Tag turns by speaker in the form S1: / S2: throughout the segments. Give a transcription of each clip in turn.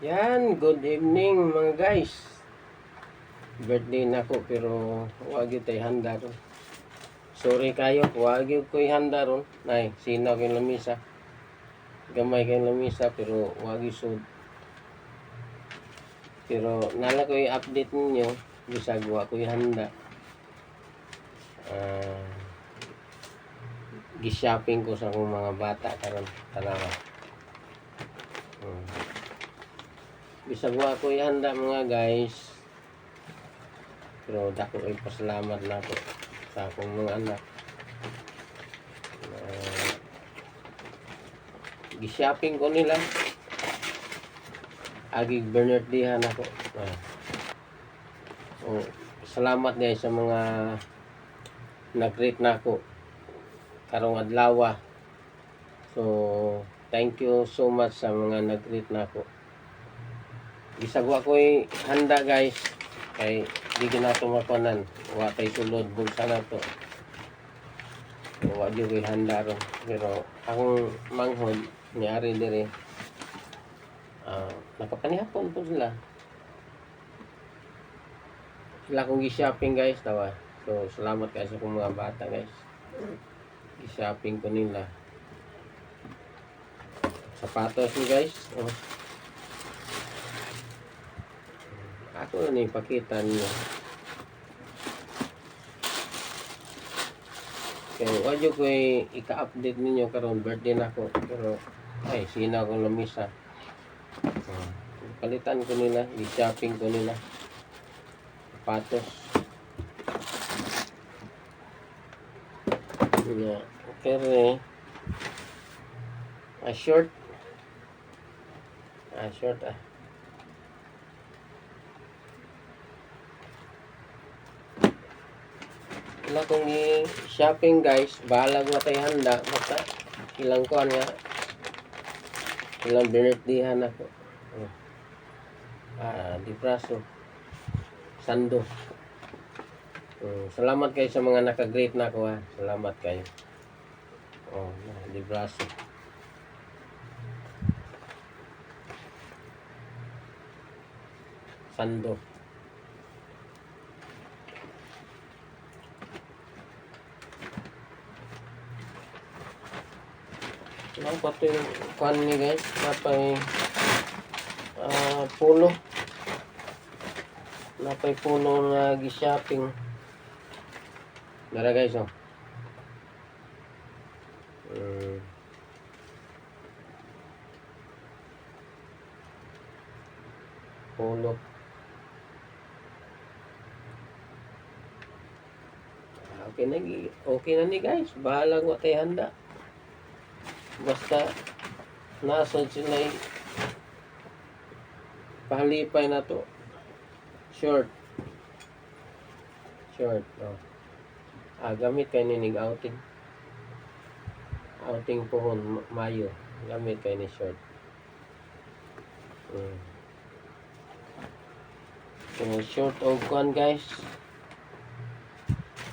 S1: Yan, good evening mga guys. Birthday na ko pero wag yun tayo handa ron. Sorry kayo, wag yun ko handa ron. Nay, sinaw kayo lamisa. Gamay kayo lamisa pero wag yun sud. Pero nala ko i-update ninyo, bisag wa ko handa. Gi-shopping ko sa akong mga bata karon talaga. Bisag wa ko ihanda mga guys. Pero dako ay pasalamat na ako sa akong mga anak. Gi-shopping ko nila. Agig birthday-han ako. Salamat guys sa mga nag-greet na ako karong adlaw. So, thank you so much sa mga nag-greet na ako. Gisagwa ko handa guys kay di na ito makunan, wa kay sulod bulsa na to, wa di ko handa ron. Pero akong manghod niari dire nakapanihapon po sila kong gi-shopping guys tawa. So salamat kayo sa akong mga bata guys, gi-shopping ko nila sapatos ni guys. Ako na ipakita niyo. Kaya wadyo ko ika-update ninyo karon birthday na ko. Pero ay sina ko lamisa. Palitan ko nila, i-shopping ko nila. Sapatos. Okay. Short. Short. Wala kong i-shopping guys, balag na tayo handa. Basta ilang kuhan nga, ilang birthday-han ako. Di braso, sando. Salamat kayo sa mga naka-greet na ako ha. Salamat kayo. Di braso. Sando. Lang pati yung kuhan ni guys, napay pulo. Napay pulo na gi-shopping. Dara guys pulo. Okay na ni guys, bahala ko tayo handa. Basta nasad sila pahalipay na to. Short. Gamit kayo ninig outing pohon Mayo. Gamit kayo ni short. So short of kuan guys.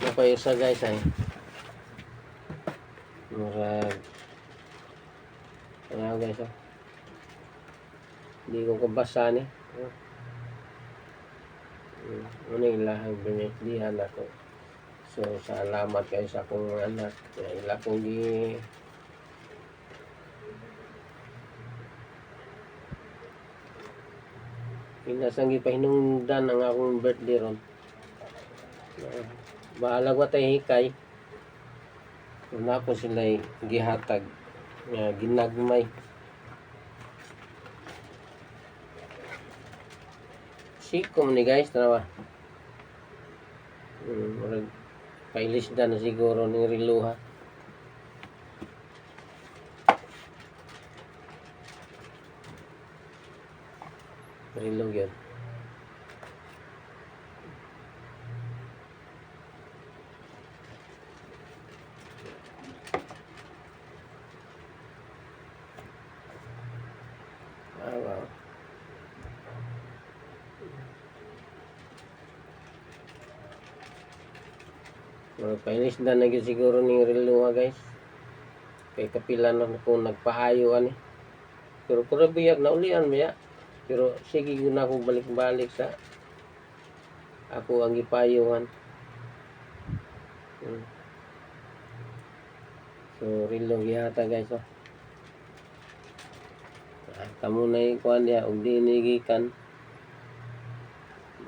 S1: Napayusa guys ay. Murag ano guys hindi ko kabasa ni ano yung lahang binitlihan ako. So salamat kayo sa akong anak, ila kong di inasang ipahinungdan ang akong birthday ron. Bahala ko tayo hikay na po sila gihatag ginagmay. Sikom ni guys tanawa. Pailis na siguro ng riluha. Rilo yun. Wow. Pailis na naging siguro ng riluha guys. Kay kapila na kung nagpaayo ani. Pero biyag na ulian maya. Pero sige na ako balik-balik sa ako ang ipayuhan. So rilo gihata guys oh. Kamo na ikuan dia og dinigikan.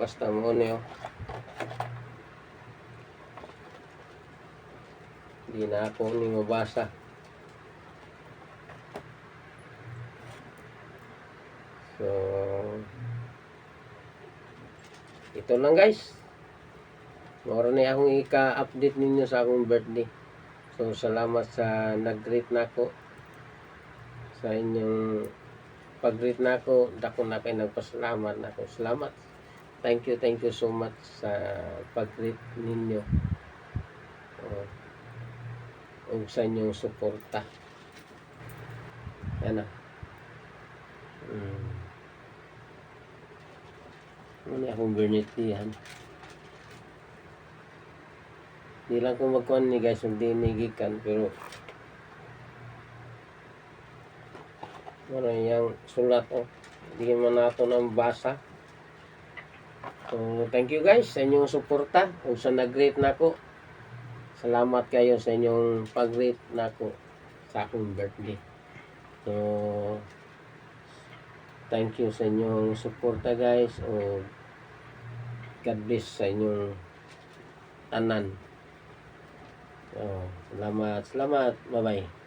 S1: Basta mo ni oh. Di na ako ni mabasa. So ito lang guys. Moro na akong ika-update ninyo sa akong birthday. So salamat sa nag-greet nako. Sa inyong pag-greet nako, dako na kay nagpasalamat nako. Salamat. Thank you so much sa pag-greet ninyo. O sa inyong suporta. Yan na. Ano akong bernity yan. Di lang ko magkuhan ni guys yung dinigikan pero ano yung sulat oh. Hindi man nato ng basa. So thank you guys sa inyong suporta. Kung sa nag-rate nako, salamat kayo sa inyong pag-rate nako sa akong birthday. So thank you sa inyong suporta guys. O God bless sa inyong tanan. So, salamat. Bye-bye.